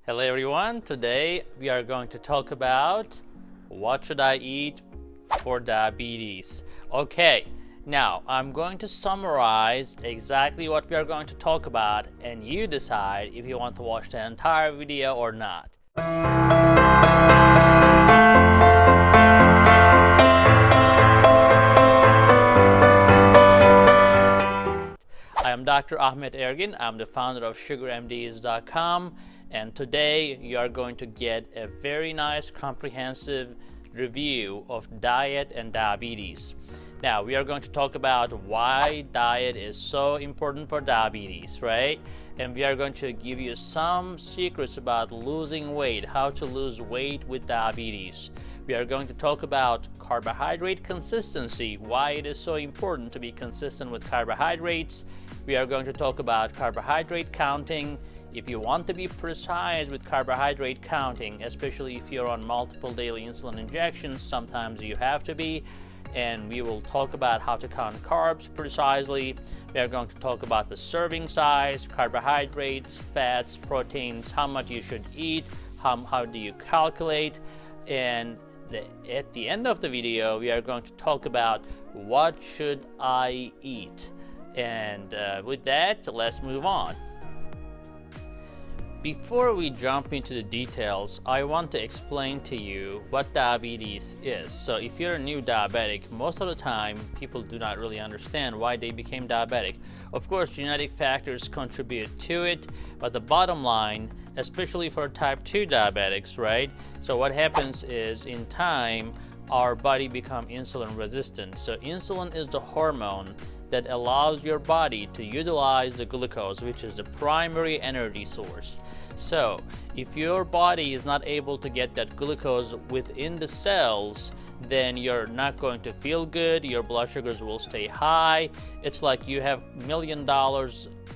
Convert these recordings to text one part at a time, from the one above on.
Hello everyone, today we are going to talk about what should I eat for diabetes. Okay, now I'm going to summarize exactly what we are going to talk about and you decide if you want to watch the entire video or not. I am Dr. Ahmet Ergin. I'm the founder of SugarMDs.com. And today you are going to get a very nice comprehensive review of diet and diabetes. Now we are going to talk about why diet is so important for diabetes, right? And we are going to give you some secrets about losing weight, how to lose weight with diabetes. We are going to talk about carbohydrate consistency, why it is so important to be consistent with carbohydrates. We are going to talk about carbohydrate counting. If you want to be precise with carbohydrate counting, especially if you're on multiple daily insulin injections, sometimes you have to be. And we will talk about how to count carbs precisely. We are going to talk about the serving size, carbohydrates, fats, proteins, how much you should eat, how do you calculate. And at the end of the video, we are going to talk about what should I eat. And with that, let's move on. Before we jump into the details, I want to explain to you what diabetes is. So if you're a new diabetic, most of the time people do not really understand why they became diabetic. Of course, genetic factors contribute to it, but the bottom line, especially for type 2 diabetics, right? So what happens is in time, our body becomes insulin resistant. So insulin is the hormone that allows your body to utilize the glucose, which is the primary energy source. So if your body is not able to get that glucose within the cells, then you're not going to feel good, your blood sugars will stay high. It's like you have $1 million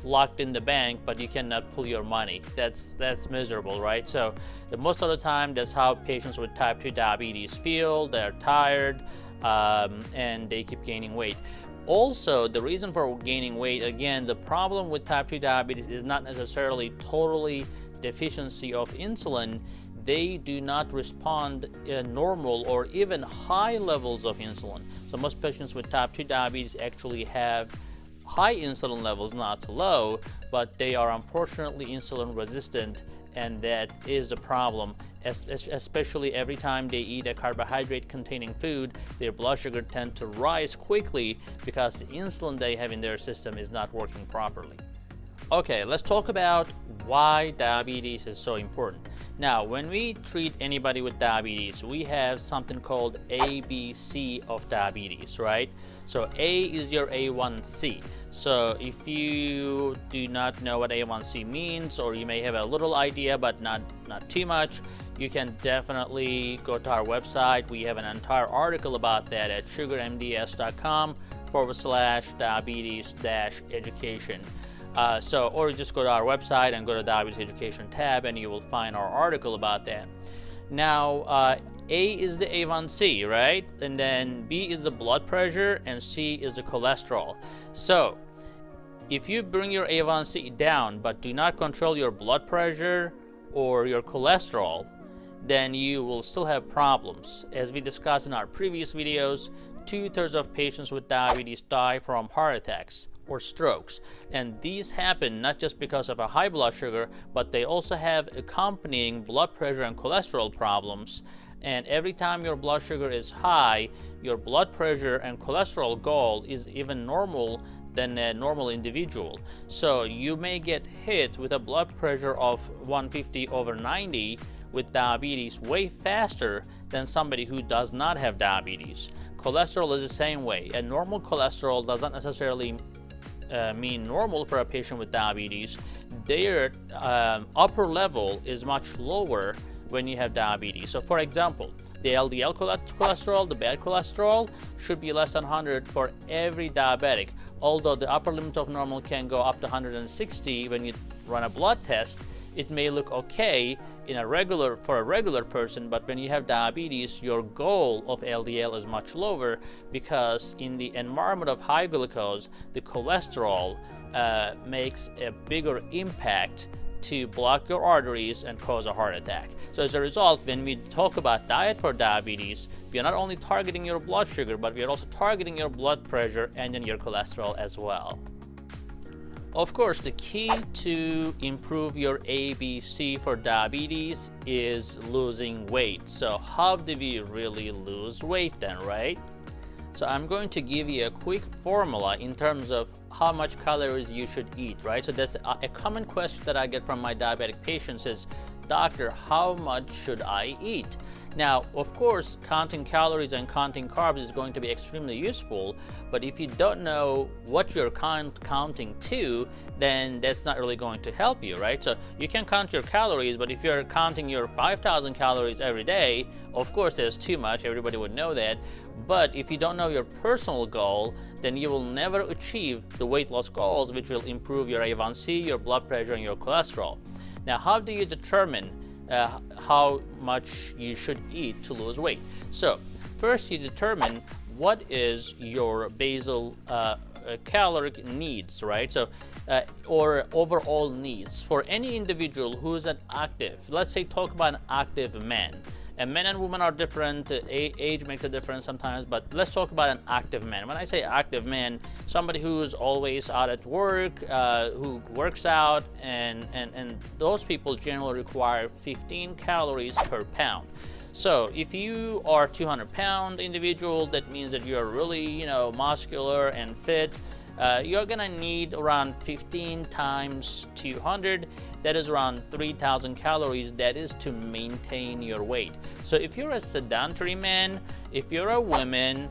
locked in the bank, but you cannot pull your money. That's miserable, right? So most of the time, that's how patients with type 2 diabetes feel. They're tired and they keep gaining weight. Also, the reason for gaining weight, again, the problem with type 2 diabetes is not necessarily totally deficiency of insulin. They do not respond normal or even high levels of insulin. So most patients with type 2 diabetes actually have high insulin levels, not low, but they are unfortunately insulin resistant, and that is a problem. Especially every time they eat a carbohydrate containing food, their blood sugar tend to rise quickly because the insulin they have in their system is not working properly. Okay, let's talk about why diabetes is so important. Now, when we treat anybody with diabetes, we have something called ABC of diabetes, right? So A is your A1C. So if you do not know what A1C means, or you may have a little idea but not too much, you can definitely go to our website. We have an entire article about that at sugarmds.com/diabetes-education. Or just go to our website and go to diabetes education tab and you will find our article about that. Now, A is the A1C, right? And then B is the blood pressure and C is the cholesterol. So if you bring your A1C down but do not control your blood pressure or your cholesterol, then you will still have problems. As we discussed in our previous videos, 2/3 of patients with diabetes die from heart attacks or strokes. And these happen not just because of a high blood sugar, but they also have accompanying blood pressure and cholesterol problems. And every time your blood sugar is high, your blood pressure and cholesterol goal is even normal than a normal individual. So you may get hit with a blood pressure of 150/90 with diabetes way faster than somebody who does not have diabetes. Cholesterol is the same way. A normal cholesterol does not necessarily mean normal for a patient with diabetes. Their upper level is much lower when you have diabetes. So for example, the LDL cholesterol, the bad cholesterol, should be less than 100 for every diabetic. Although the upper limit of normal can go up to 160 when you run a blood test, it may look okay for a regular person, but when you have diabetes, your goal of LDL is much lower because in the environment of high glucose, the cholesterol makes a bigger impact to block your arteries and cause a heart attack. So as a result, when we talk about diet for diabetes, we are not only targeting your blood sugar, but we are also targeting your blood pressure and then your cholesterol as well. Of course, the key to improve your ABC for diabetes is losing weight. So how do we really lose weight then, right? So I'm going to give you a quick formula in terms of how much calories you should eat, right? So that's a common question that I get from my diabetic patients is, doctor, how much should I eat? Now, of course, counting calories and counting carbs is going to be extremely useful, but if you don't know what you're counting to, then that's not really going to help you, right? So you can count your calories, but if you're counting your 5,000 calories every day, of course, there's too much. Everybody would know that. But if you don't know your personal goal, then you will never achieve the weight loss goals, which will improve your A1C, your blood pressure, and your cholesterol. Now, how do you determine how much you should eat to lose weight? So first you determine what is your basal caloric needs, right? So or overall needs for any individual who is an active. Let's say talk about an active man. And men and women are different, age makes a difference sometimes, but let's talk about an active man. When I say active man, somebody who's always out at work, who works out, and those people generally require 15 calories per pound. So if you are 200-pound individual, that means that you're really, muscular and fit. You're gonna need around 15 times 200. That is around 3,000 calories. That is to maintain your weight. So if you're a sedentary man, if you're a woman,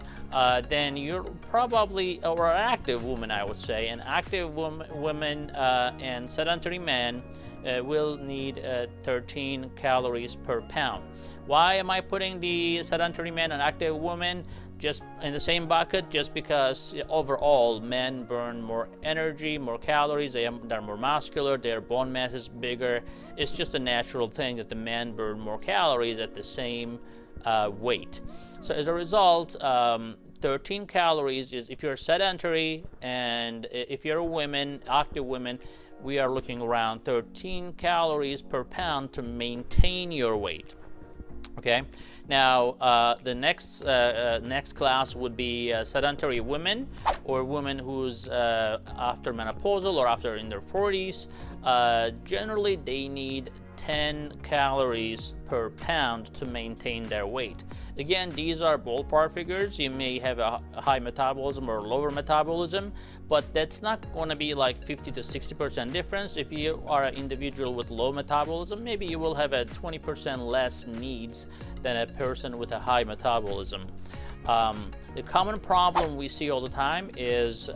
then you're probably, or an active woman, I would say, an active woman and sedentary man will need 13 calories per pound. Why am I putting the sedentary man and active woman just in the same bucket? Just because overall men burn more energy, more calories, they're more muscular, their bone mass is bigger. It's just a natural thing that the men burn more calories at the same weight. So as a result, 13 calories is if you're sedentary, and if you're a woman, active women, we are looking around 13 calories per pound to maintain your weight. Okay, now the next class would be sedentary women, or women who's after menopausal or after in their 40s. Generally, they need 10 calories per pound to maintain their weight. Again, these are ballpark figures. You may have a high metabolism or lower metabolism, but that's not going to be like 50 to 60% difference. If you are an individual with low metabolism, maybe you will have a 20% less needs than a person with a high metabolism. The common problem we see all the time is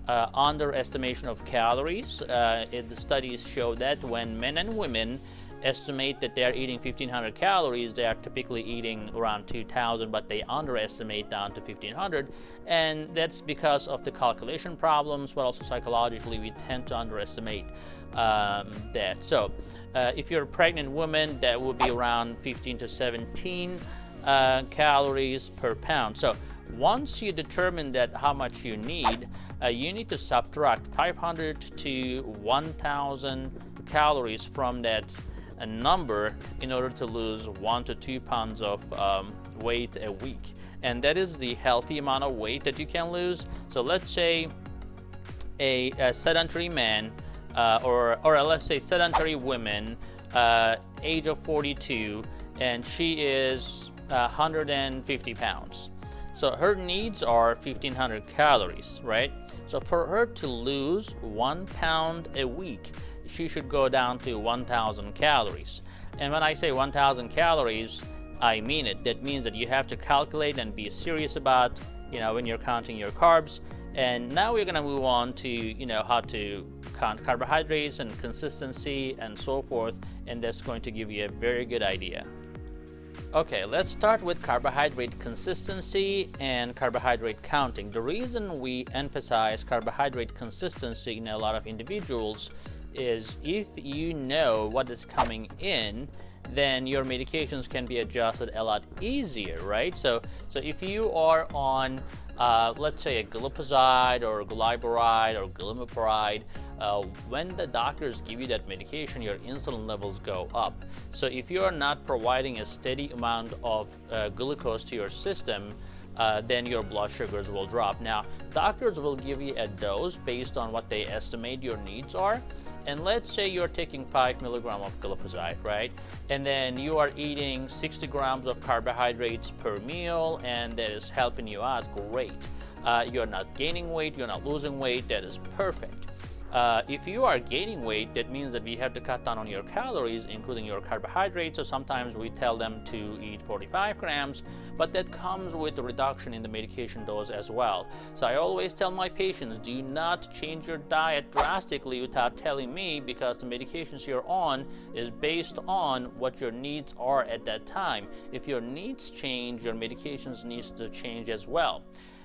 underestimation of calories. The studies show that when men and women estimate that they're eating 1,500 calories, they are typically eating around 2,000, but they underestimate down to 1,500, and that's because of the calculation problems, but also psychologically we tend to underestimate that. So if you're a pregnant woman, that would be around 15 to 17 calories per pound. So once you determine that how much you need to subtract 500 to 1,000 calories from that number in order to lose 1 to 2 pounds of weight a week. And that is the healthy amount of weight that you can lose. So let's say a sedentary man or let's say sedentary woman, age of 42, and she is 150 pounds. So her needs are 1,500 calories, right? So for her to lose 1 pound a week, she should go down to 1,000 calories. And when I say 1,000 calories, I mean it. That means that you have to calculate and be serious about, when you're counting your carbs. And now we're gonna move on to, how to count carbohydrates and consistency and so forth. And that's going to give you a very good idea. Okay, let's start with carbohydrate consistency and carbohydrate counting. The reason we emphasize carbohydrate consistency in a lot of individuals is if you know what is coming in, then your medications can be adjusted a lot easier, right? So if you are on, let's say, a glipizide or glyburide or glimepiride, when the doctors give you that medication, your insulin levels go up. So if you are not providing a steady amount of glucose to your system, then your blood sugars will drop. Now, doctors will give you a dose based on what they estimate your needs are. And let's say you're taking 5 milligrams of glipizide, right? And then you are eating 60 grams of carbohydrates per meal, and that is helping you out great. You're not gaining weight, you're not losing weight, that is perfect. If you are gaining weight, that means that we have to cut down on your calories, including your carbohydrates. So sometimes we tell them to eat 45 grams, but that comes with a reduction in the medication dose as well. So I always tell my patients, do not change your diet drastically without telling me, because the medications you're on is based on what your needs are at that time. If your needs change, your medications needs to change as well.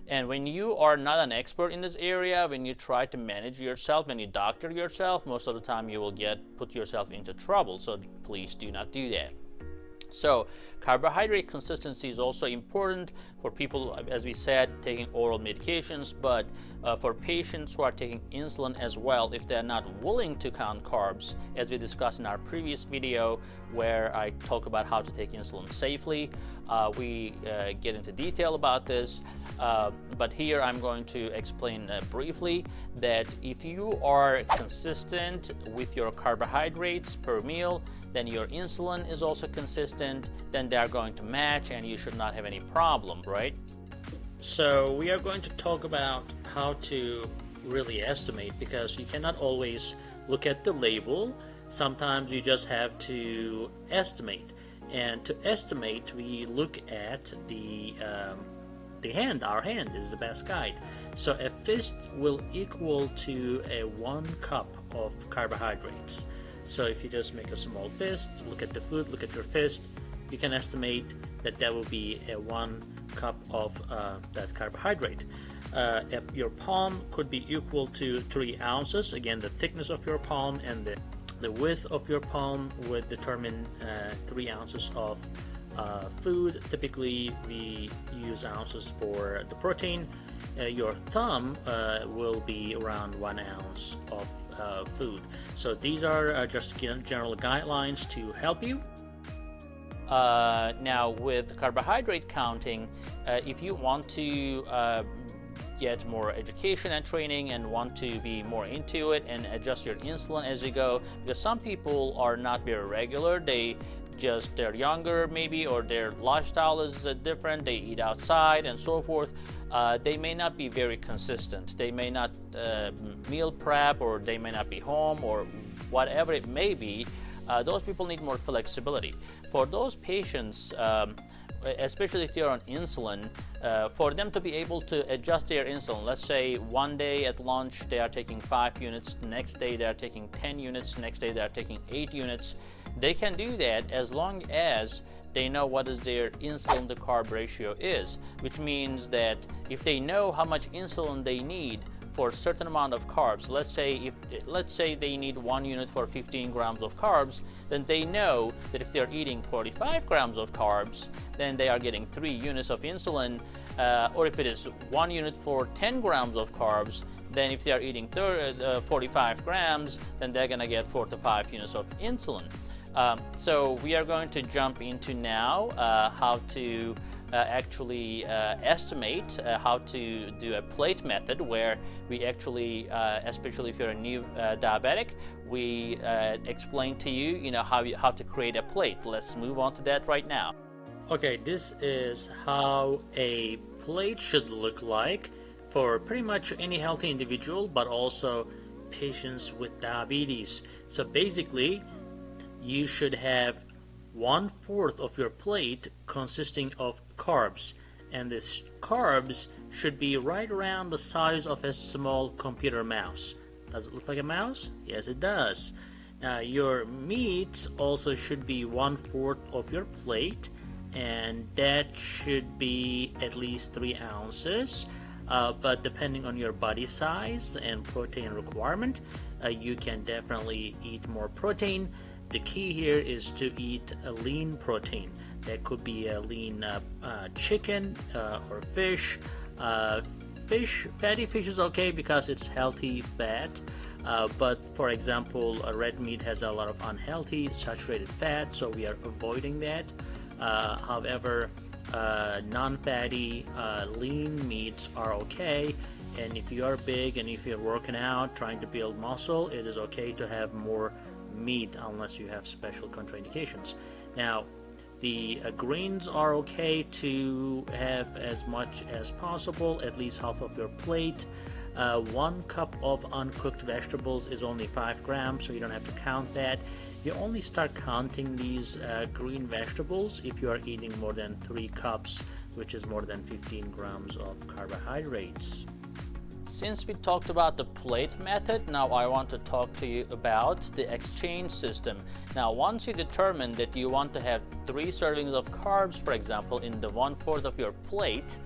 And when you are not an expert in this area, when you try to manage yourself, when you doctor yourself, most of the time you will put yourself into trouble. So please do not do that. So carbohydrate consistency is also important for people, as we said, taking oral medications, but for patients who are taking insulin as well, if they're not willing to count carbs, as we discussed in our previous video where I talk about how to take insulin safely, we get into detail about this, but here I'm going to explain briefly that if you are consistent with your carbohydrates per meal, then your insulin is also consistent, then they are going to match and you should not have any problem, right? So we are going to talk about how to really estimate, because you cannot always look at the label. Sometimes you just have to estimate. And to estimate, we look at the hand. Our hand is the best guide. So a fist will equal to a 1 cup of carbohydrates. So if you just make a small fist, look at the food, look at your fist, you can estimate that that will be a 1 cup of that carbohydrate. Your palm could be equal to 3 ounces. Again, the thickness of your palm and the width of your palm would determine 3 ounces of food. Typically, we use ounces for the protein. Your thumb will be around 1 ounce of food. So these are just general guidelines to help you. Now with carbohydrate counting, if you want to get more education and training and want to be more into it and adjust your insulin as you go, because some people are not very regular, they're younger maybe, or their lifestyle is different, they eat outside and so forth, they may not be very consistent, they may not meal prep, or they may not be home, or whatever it may be. Those people need more flexibility. For those patients, especially if they're on insulin, for them to be able to adjust their insulin, let's say one day at lunch they are taking 5 units, next day they are taking 10 units, next day they are taking 8 units, they can do that as long as they know what is their insulin to carb ratio is, which means that if they know how much insulin they need for a certain amount of carbs, let's say they need 1 unit for 15 grams of carbs, then they know that if they're eating 45 grams of carbs, then they are getting 3 units of insulin, or if it is 1 unit for 10 grams of carbs, then if they are eating 45 grams, then they're gonna get 4 to 5 units of insulin. So we are going to jump into now how to actually estimate, how to do a plate method, where we actually, especially if you're a new diabetic, we explain to you, how to create a plate. Let's move on to that right now. Okay, this is how a plate should look like for pretty much any healthy individual, but also patients with diabetes. So basically, you should have 1/4 of your plate consisting of carbs, and these carbs should be right around the size of a small computer mouse. Does it look like a mouse? Yes, it does. Now your meats also should be 1/4 of your plate, and that should be at least 3 ounces. But depending on your body size and protein requirement, you can definitely eat more protein. The key here is to eat a lean protein. That could be a lean chicken or fish. Fatty fish is okay because it's healthy fat. But for example, red meat has a lot of unhealthy saturated fat, so we are avoiding that. However, non-fatty lean meats are okay, and if you are big and if you're working out trying to build muscle, it is okay to have more meat unless you have special contraindications. Now, the greens are okay to have as much as possible, at least half of your plate. 1 cup of uncooked vegetables is only 5 grams, so you don't have to count that. You only start counting these green vegetables if you are eating more than 3 cups, which is more than 15 grams of carbohydrates. Since we talked about the plate method, now I want to talk to you about the exchange system. Now, once you determine that you want to have 3 servings of carbs, for example, in the 1/4 of your plate,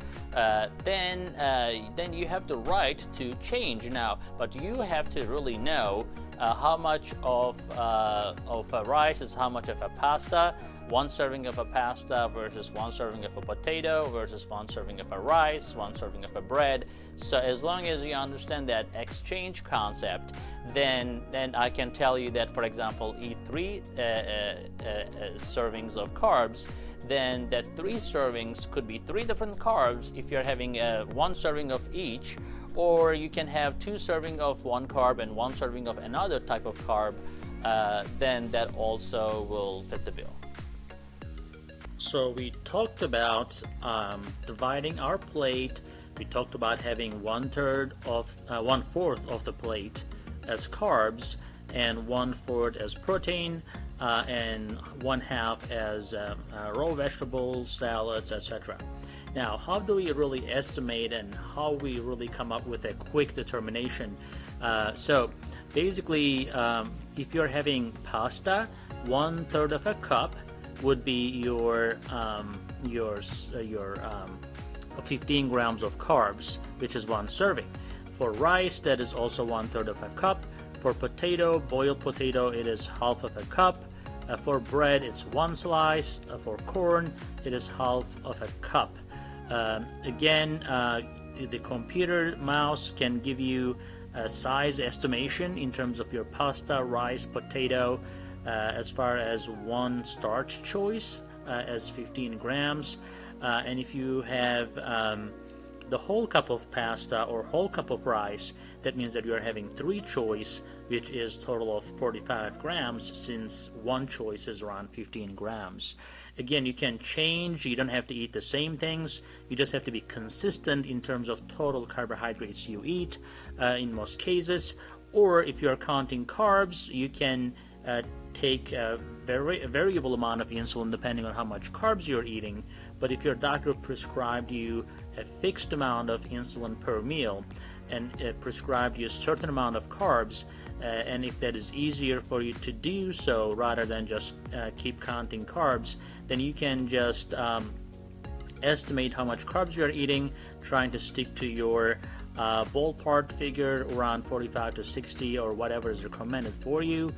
then you have the right to change now. But you have to really know how much of a rice is how much of a pasta. 1 serving of a pasta versus 1 serving of a potato versus 1 serving of a rice, 1 serving of a bread. So as long as you understand that exchange concept, then I can tell you that, for example, eat 3 servings of carbs. Then that 3 servings could be 3 different carbs if you're having 1 serving of each, or you can have 2 servings of 1 carb and 1 serving of another type of carb. Then that also will fit the bill. So we talked about dividing our plate. We talked about having 1/4 of the plate as carbs and 1/4 as protein, and 1/2 as raw vegetables, salads, etc. Now, how do we really estimate and how we really come up with a quick determination? So basically, if you're having pasta, 1/3 of a cup would be your 15 grams of carbs, which is 1 serving. For rice, that is also 1/3 of a cup. For potato, boiled potato, it is 1/2 of a cup. For bread, it's 1 slice. For corn, it is 1/2 of a cup. Again, the computer mouse can give you a size estimation in terms of your pasta, rice, potato, as far as 1 starch choice as 15 grams. And if you have the whole cup of pasta or whole cup of rice, that means that you are having 3 choice, which is total of 45 grams, since 1 choice is around 15 grams. Again, you can change. You don't have to eat the same things. You just have to be consistent in terms of total carbohydrates you eat in most cases. Or if you are counting carbs, you can take a variable amount of insulin depending on how much carbs you're eating. But if your doctor prescribed you a fixed amount of insulin per meal and prescribed you a certain amount of carbs, and if that is easier for you to do so rather than just keep counting carbs, then you can just estimate how much carbs you're eating, trying to stick to your ballpark figure around 45 to 60 or whatever is recommended for you.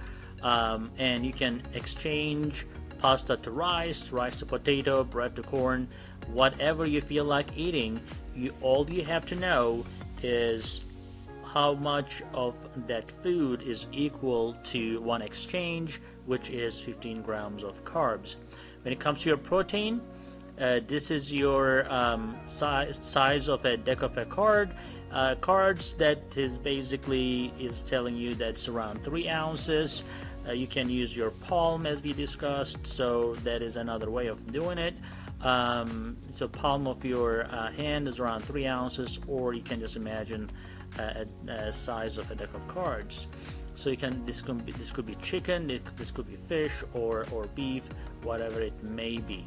And you can exchange pasta to rice, rice to potato, bread to corn, whatever you feel like eating. All you have to know is how much of that food is equal to 1 exchange, which is 15 grams of carbs. When it comes to your protein, this is your size of a deck of a cards. That is basically telling you that's around 3 ounces. You can use your palm as we discussed, so that is another way of doing it. So palm of your hand is around 3 ounces, or you can just imagine a size of a deck of cards. So you can this could be chicken, this could be fish or beef, whatever it may be.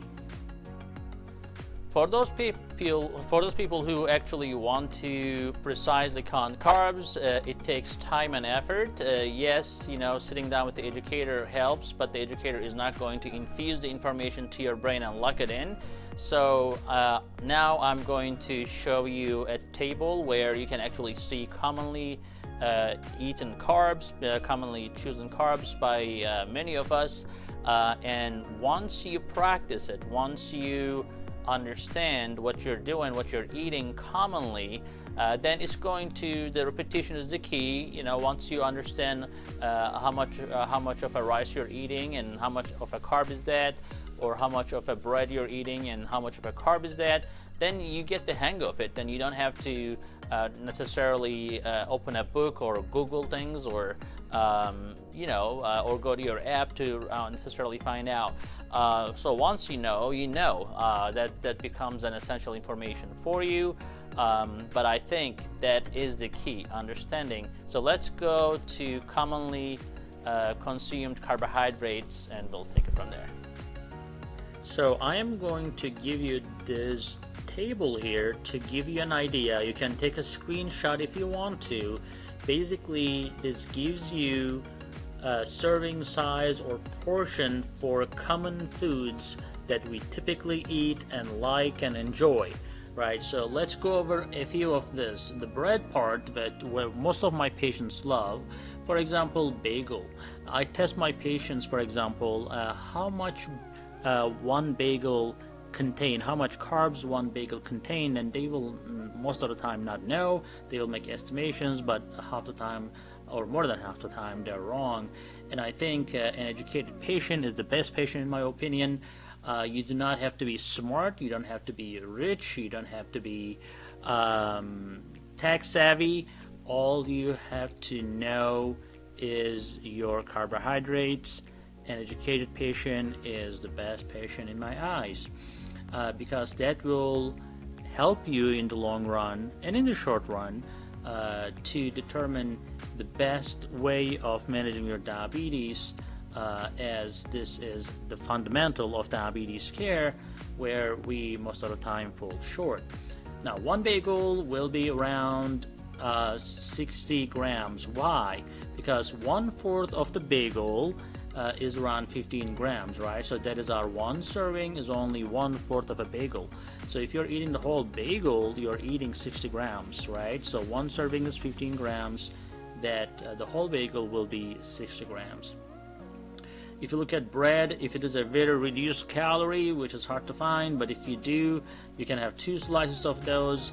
For those people who actually want to precisely count carbs, it takes time and effort. Yes, sitting down with the educator helps, but the educator is not going to infuse the information to your brain and lock it in. So now I'm going to show you a table where you can actually see commonly eaten carbs, commonly chosen carbs by many of us. And once you practice it, once you understand what you're doing, what you're eating commonly, then it's going to, the repetition is the key. You know, once you understand how much of a rice you're eating and how much of a carb is that, or how much of a bread you're eating and how much of a carb is that, then you get the hang of it. Then you don't have to necessarily open a book or Google things, or or go to your app to necessarily find out. So once you know, that becomes an essential information for you. But I think that is the key, understanding. So let's go to commonly consumed carbohydrates, and we'll take it from there. So I am going to give you this table here to give you an idea. You can take a screenshot if you want to. Basically, this gives you a serving size or portion for common foods that we typically eat and like and enjoy. Right, so let's go over a few of this. The bread part, that where most of my patients love, for example, bagel. I test my patients, for example, how much one bagel contain, how much carbs one bagel contain, and they will most of the time not know. They will make estimations, but half the time, or more than half the time, they're wrong. And I think an educated patient is the best patient in my opinion. You do not have to be smart, you don't have to be rich, you don't have to be tech savvy. All you have to know is your carbohydrates. An educated patient is the best patient in my eyes, because that will help you in the long run and in the short run to determine the best way of managing your diabetes, as this is the fundamental of diabetes care, where we most of the time fall short. Now, one bagel will be around 60 grams. Why? Because 1/4 of the bagel is around 15 grams, right? So that is our one serving is only 1/4 of a bagel. So if you're eating the whole bagel, you're eating 60 grams, right? So one serving is 15 grams, that the whole bagel will be 60 grams. If you look at bread, if it is a very reduced calorie, which is hard to find, but if you do, you can have 2 slices of those.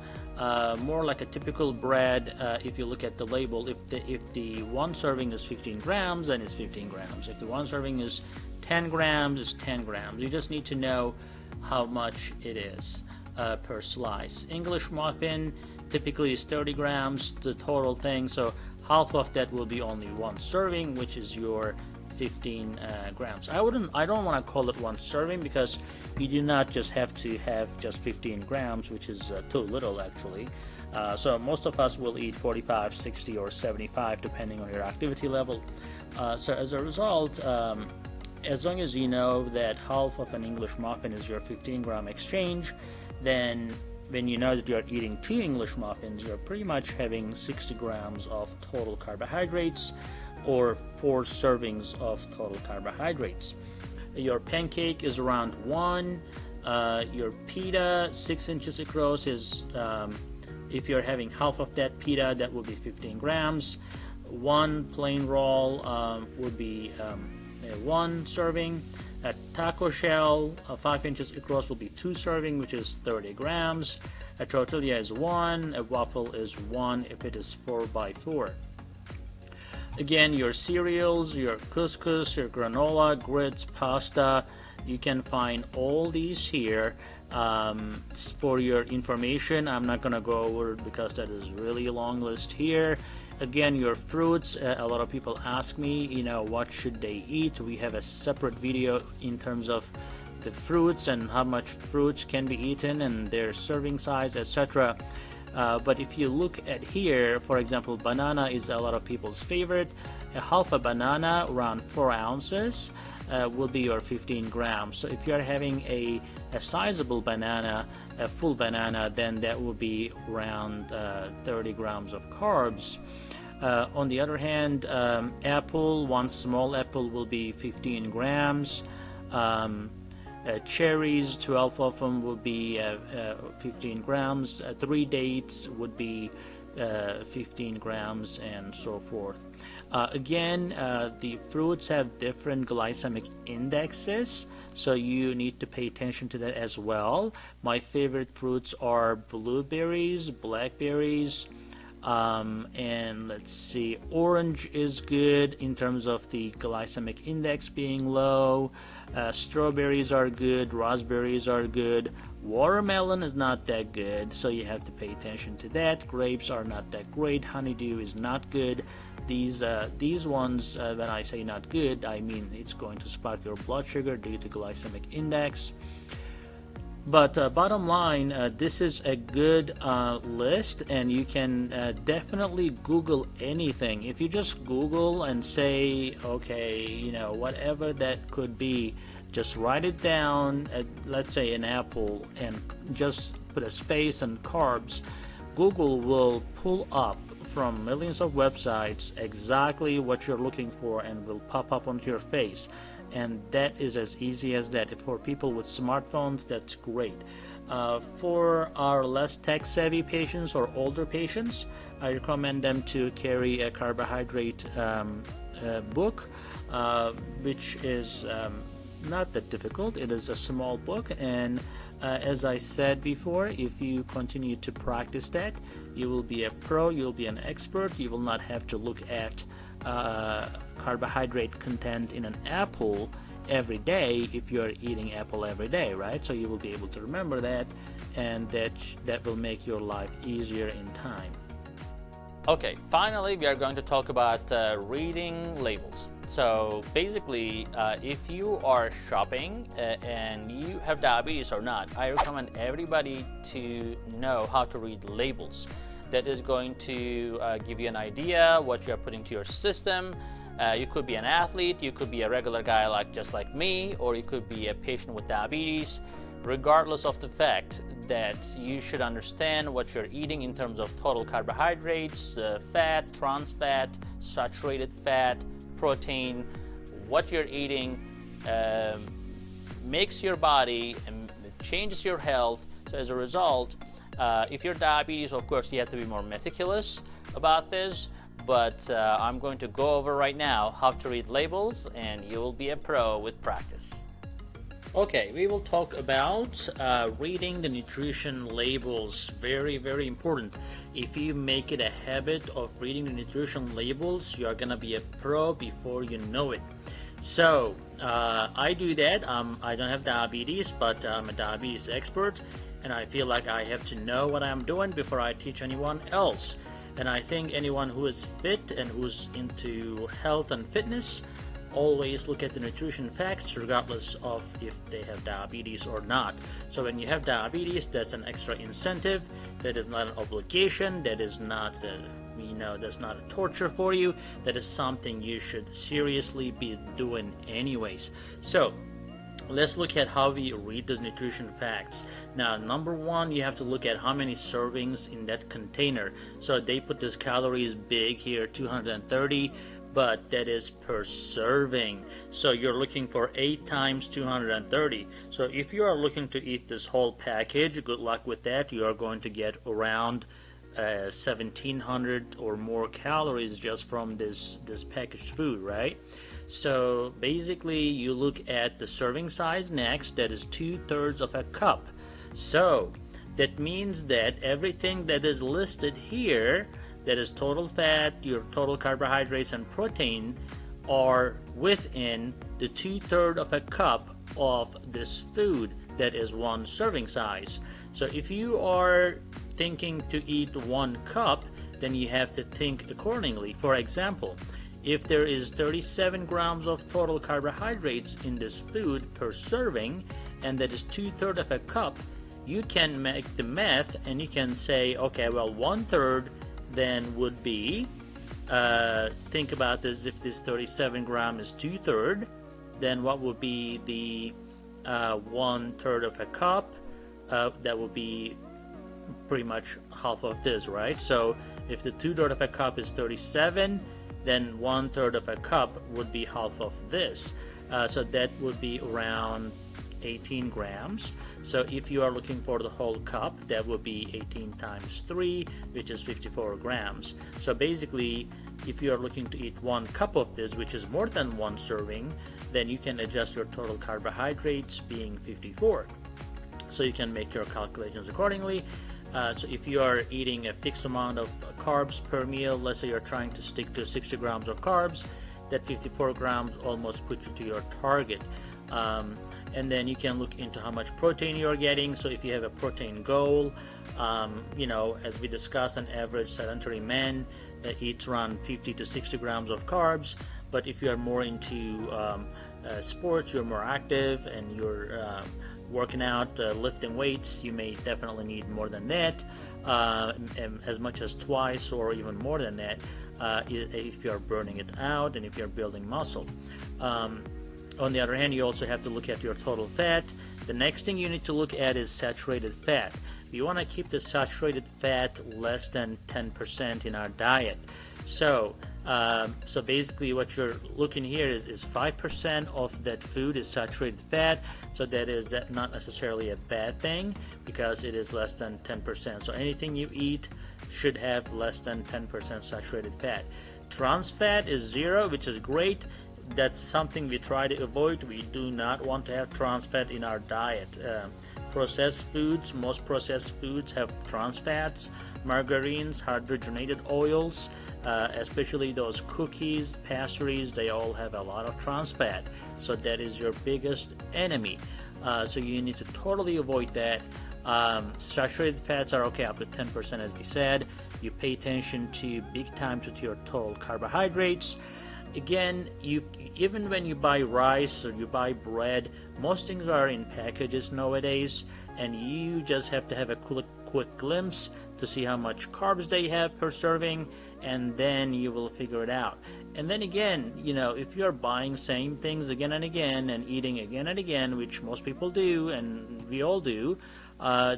More like a typical bread. If you look at the label, if the one serving is 15 grams, then it's 15 grams. If the one serving is 10 grams, it's 10 grams. You just need to know how much it is per slice. English muffin typically is 30 grams, the total thing. So half of that will be only one serving, which is your 15 grams. I don't want to call it one serving, because you do not just have to have just 15 grams, which is too little actually. So most of us will eat 45, 60, or 75 depending on your activity level. So as a result, as long as you know that half of an English muffin is your 15-gram exchange, then when you know that you're eating 2 English muffins, you're pretty much having 60 grams of total carbohydrates, or 4 servings of total carbohydrates. Your pancake is around 1. Your pita, 6 inches across, is if you're having half of that pita, that will be 15 grams. One plain roll would be 1 serving. A taco shell, 5 inches across, will be 2 serving, which is 30 grams. A tortilla is 1. A waffle is 1 if it is 4x4. Again, your cereals, your couscous, your granola, grits, pasta, you can find all these here for your information. I'm not going to go over it because that is really a long list here. Again, your fruits, a lot of people ask me, what should they eat? We have a separate video in terms of the fruits and how much fruits can be eaten and their serving size, etc. But if you look at here, for example, banana is a lot of people's favorite. A half a banana, around 4 ounces, will be your 15 grams. So if you're having a sizable banana, a full banana, then that will be around 30 grams of carbs. On the other hand, apple, 1 small apple will be 15 grams. Cherries, 12 of them will be 15 grams. 3 dates would be 15 grams and so forth. Again, the fruits have different glycemic indexes, so you need to pay attention to that as well. My favorite fruits are blueberries, blackberries, and let's see, orange is good in terms of the glycemic index being low. Strawberries are good, raspberries are good, watermelon is not that good, so you have to pay attention to that. Grapes are not that great, honeydew is not good. These ones, when I say not good, I mean it's going to spike your blood sugar due to glycemic index. But bottom line, this is a good list, and you can definitely Google anything. If you just Google and say, okay, you know, whatever that could be, just write it down, let's say an apple, and just put a space and carbs. Google will pull up from millions of websites exactly what you're looking for and will pop up onto your face. And that is as easy as that. For people with smartphones, that's great. For our less tech savvy patients or older patients, I recommend them to carry a carbohydrate book, which is not that difficult. It is a small book, and as I said before, if you continue to practice that, you will be a pro, you'll be an expert. You will not have to look at carbohydrate content in an apple every day if you're eating apple every day, right? So you will be able to remember that, and that will make your life easier in time. Okay, finally we are going to talk about reading labels. So basically, if you are shopping and you have diabetes or not, I recommend everybody to know how to read labels. That is going to give you an idea what you're putting to your system. You could be an athlete, you could be a regular guy just like me, or you could be a patient with diabetes. Regardless of the fact that you should understand what you're eating in terms of total carbohydrates, fat, trans fat, saturated fat, protein. What you're eating makes your body and changes your health. So as a result, if you're diabetes, of course, you have to be more meticulous about this, but I'm going to go over right now how to read labels, and you will be a pro with practice. Okay, we will talk about reading the nutrition labels. Very, very important. If you make it a habit of reading the nutrition labels, you are going to be a pro before you know it. So, I do that. I don't have diabetes, but I'm a diabetes expert, and I feel like I have to know what I'm doing before I teach anyone else. And I think anyone who is fit and who's into health and fitness always look at the nutrition facts regardless of if they have diabetes or not. So when you have diabetes, that's an extra incentive. That is not an obligation. That is not that's not a torture for you. That is something you should seriously be doing anyways. So let's look at how we read those nutrition facts. Now, number one, you have to look at how many servings in that container. So they put this calories big here, 230, but that is per serving. So you're looking for 8 times 230. So if you are looking to eat this whole package, good luck with that. You are going to get around 1,700 or more calories just from this packaged food, right? So basically, you look at the serving size next. That is 2/3 of a cup. So that means that everything that is listed here, that is total fat, your total carbohydrates and protein, are within the 2/3 of a cup of this food. That is one serving size. So if you are thinking to eat 1 cup, then you have to think accordingly. For example, if there is 37 grams of total carbohydrates in this food per serving, and that is 2/3 of a cup, you can make the math and you can say, okay, well, 1/3 then would be, think about this, if this 37 gram is 2/3, then what would be the 1/3 of a cup? That would be pretty much half of this, right? So if the 2/3 of a cup is 37, then 1/3 of a cup would be half of this. So that would be around 18 grams. So if you are looking for the whole cup, that would be 18 times 3, which is 54 grams. So basically, if you are looking to eat 1 cup of this, which is more than 1 serving, then you can adjust your total carbohydrates being 54. So you can make your calculations accordingly. So if you are eating a fixed amount of carbs per meal, let's say you're trying to stick to 60 grams of carbs, that 54 grams almost puts you to your target. And then you can look into how much protein you're getting. So if you have a protein goal, as we discussed, an average sedentary man eats around 50 to 60 grams of carbs. But if you are more into sports, you're more active, and you're working out, lifting weights, you may definitely need more than that, as much as twice or even more than that, if you're burning it out and if you're building muscle. On the other hand, you also have to look at your total fat. The next thing you need to look at is saturated fat. We want to keep the saturated fat less than 10% in our diet. So basically what you're looking here is 5% of that food is saturated fat. So that is not necessarily a bad thing, because it is less than 10%. So anything you eat should have less than 10% saturated fat. Trans fat is 0, which is great. That's something we try to avoid. We do not want to have trans fat in our diet. Processed foods, most processed foods have trans fats. Margarines, hydrogenated oils, especially those cookies, pastries, they all have a lot of trans fat. So that is your biggest enemy. So you need to totally avoid that. Saturated fats are okay up to 10%, as we said. You pay attention to big time to your total carbohydrates. Again, even when you buy rice or you buy bread, most things are in packages nowadays, and you just have to have a quick glimpse to see how much carbs they have per serving, and then you will figure it out. And then again, if you're buying same things again and again and eating again and again, which most people do and we all do,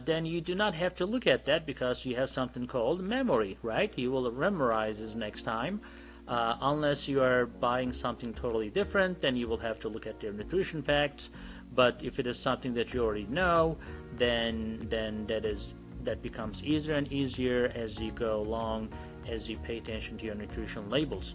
then you do not have to look at that, because you have something called memory, right? You will memorize this next time. Unless you are buying something totally different, then you will have to look at their nutrition facts. But if it is something that you already know, then that becomes easier and easier as you go along, as you pay attention to your nutrition labels.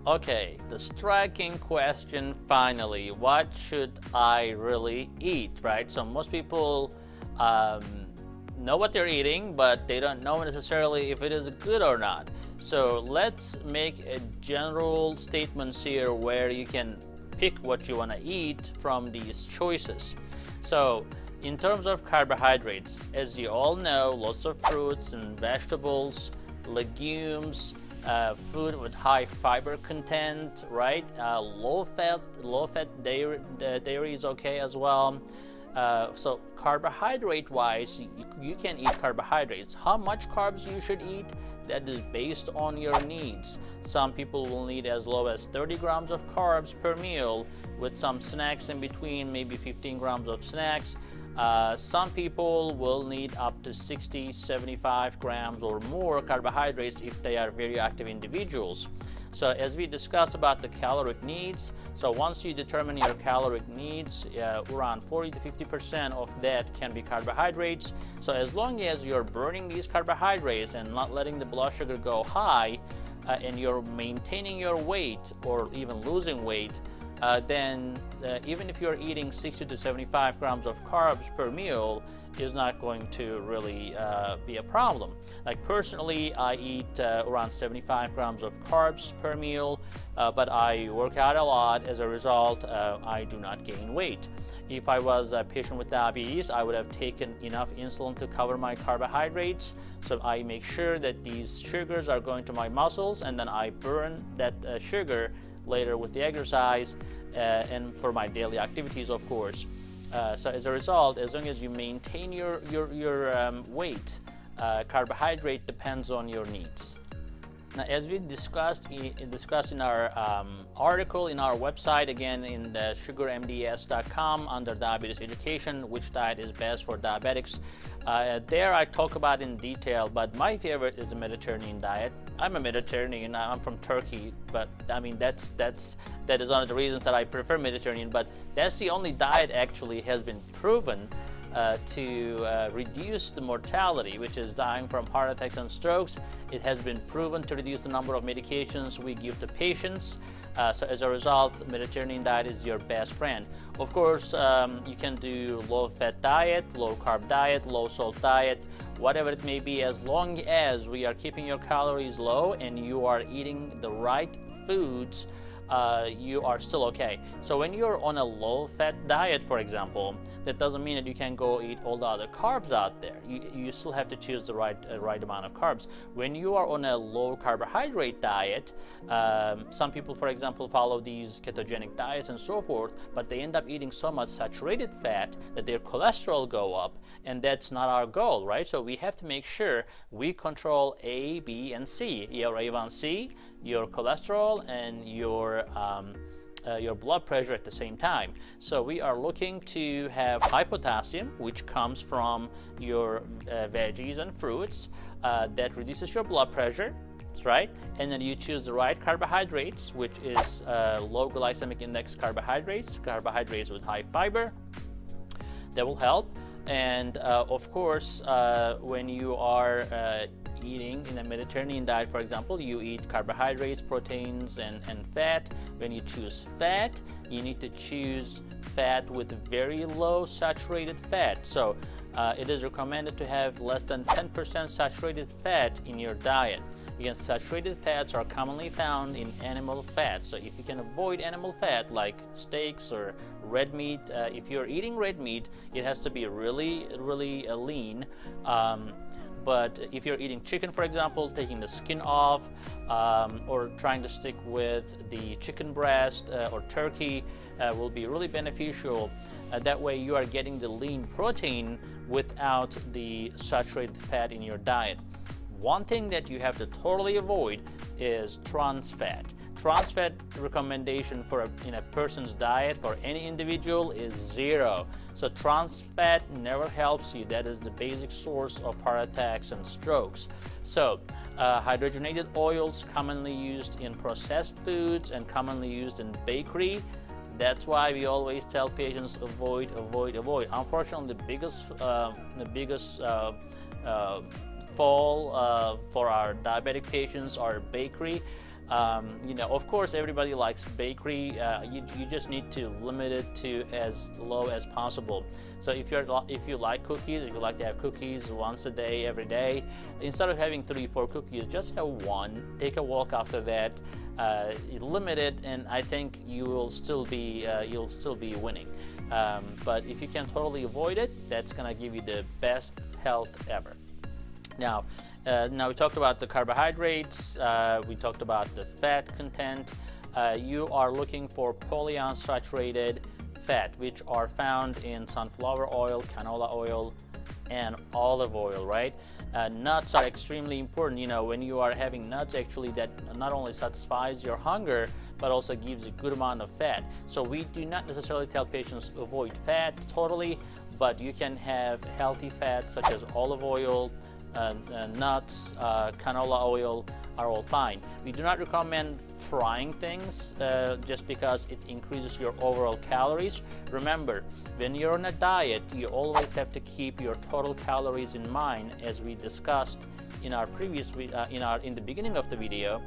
Okay, the striking question finally, what should I really eat, right? So most people know what they're eating, but they don't know necessarily if it is good or not. So let's make a general statements here where you can pick what you want to eat from these choices. So in terms of carbohydrates, as you all know, lots of fruits and vegetables, legumes, food with high fiber content, right? Low fat dairy is okay as well. So carbohydrate wise, you can eat carbohydrates. How much carbs you should eat, that is based on your needs. Some people will need as low as 30 grams of carbs per meal, with some snacks in between, maybe 15 grams of snacks. Some people will need up to 60, 75 grams or more carbohydrates if they are very active individuals. So as we discussed about the caloric needs, so once you determine your caloric needs, around 40 to 50% of that can be carbohydrates. So as long as you're burning these carbohydrates and not letting the blood sugar go high, and you're maintaining your weight or even losing weight, then even if you're eating 60 to 75 grams of carbs per meal, is not going to really be a problem. Like personally, I eat around 75 grams of carbs per meal, but I work out a lot. As a result, I do not gain weight. If I was a patient with diabetes, I would have taken enough insulin to cover my carbohydrates. So I make sure that these sugars are going to my muscles, and then I burn that sugar later with the exercise and for my daily activities, of course. So as a result, as long as you maintain your weight, carbohydrate depends on your needs. Now, as we discussed in our article in our website, again in the sugarmds.com under diabetes education, which diet is best for diabetics, there I talk about in detail, but my favorite is the Mediterranean diet. I'm a Mediterranean. I'm from Turkey, but I mean that is one of the reasons that I prefer Mediterranean. But that's the only diet actually has been proven to reduce the mortality, which is dying from heart attacks and strokes. It has been proven to reduce the number of medications we give to patients. So as a result, Mediterranean diet is your best friend. Of course, you can do low-fat diet, low-carb diet, low-salt diet, whatever it may be, as long as we are keeping your calories low and you are eating the right foods, you are still okay. So when you're on a low-fat diet, for example, that doesn't mean that you can go eat all the other carbs out there. You still have to choose the right amount of carbs. When you are on a low carbohydrate diet, some people, for example, follow these ketogenic diets and so forth, but they end up eating so much saturated fat that their cholesterol go up, and that's not our goal, right? So we have to make sure we control A, B, and C. Your A1C, your cholesterol, and your blood pressure at the same time. So we are looking to have high potassium, which comes from your veggies and fruits, that reduces your blood pressure, right? And then you choose the right carbohydrates, which is low glycemic index carbohydrates with high fiber. That will help. And of course, when you are eating in a Mediterranean diet, for example, you eat carbohydrates, proteins, and fat. When you choose fat, you need to choose fat with very low saturated fat. So it is recommended to have less than 10% saturated fat in your diet. Again, saturated fats are commonly found in animal fat. So if you can avoid animal fat like steaks or red meat, if you're eating red meat, it has to be really lean. But if you're eating chicken, for example, taking the skin off, or trying to stick with the chicken breast or turkey will be really beneficial. That way you are getting the lean protein without the saturated fat in your diet. One thing that you have to totally avoid is trans fat. Trans fat recommendation in a person's diet for any individual is 0. So trans fat never helps you. That is the basic source of heart attacks and strokes. So hydrogenated oils commonly used in processed foods and commonly used in bakery. That's why we always tell patients avoid. Unfortunately, the biggest fall for our diabetic patients are bakery. Of course, everybody likes bakery. You just need to limit it to as low as possible. So if you like cookies, if you like to have cookies once a day, every day, instead of having 3-4 cookies, just have one. Take a walk after that. Limit it, and I think you will still be winning. But if you can totally avoid it, that's gonna give you the best health ever. Now we talked about the carbohydrates, we talked about the fat content. You are looking for polyunsaturated fat, which are found in sunflower oil, canola oil, and olive oil, right? Nuts are extremely important. When you are having nuts, actually, that not only satisfies your hunger, but also gives a good amount of fat. So we do not necessarily tell patients avoid fat totally, but you can have healthy fats such as olive oil, nuts, canola oil are all fine. We do not recommend frying things just because it increases your overall calories. Remember, when you're on a diet, you always have to keep your total calories in mind, as we discussed in our previous in the beginning of the video.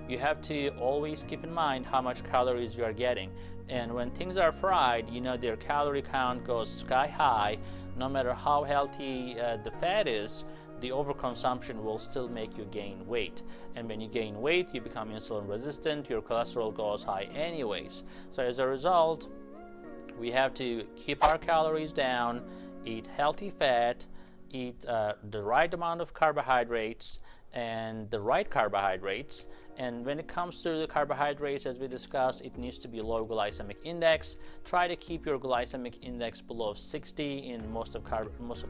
You have to always keep in mind how much calories you are getting. And when things are fried, their calorie count goes sky high. No matter how healthy the fat is, the overconsumption will still make you gain weight. And when you gain weight, you become insulin resistant, your cholesterol goes high anyways. So as a result, we have to keep our calories down, eat healthy fat, eat the right amount of carbohydrates and the right carbohydrates, And when it comes to the carbohydrates, as we discussed, it needs to be low glycemic index. Try to keep your glycemic index below 60 in most of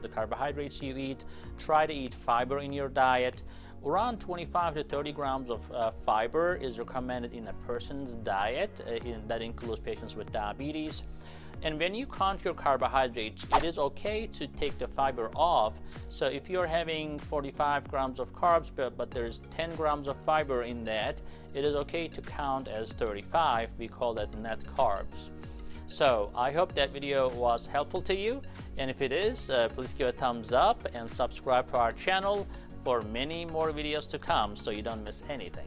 the carbohydrates you eat. Try to eat fiber in your diet. Around 25 to 30 grams of fiber is recommended in a person's diet. That includes patients with diabetes. And when you count your carbohydrates, it is okay to take the fiber off. So if you're having 45 grams of carbs, but there's 10 grams of fiber in that, it is okay to count as 35. We call that net carbs. So I hope that video was helpful to you. And if it is, please give a thumbs up and subscribe to our channel for many more videos to come so you don't miss anything.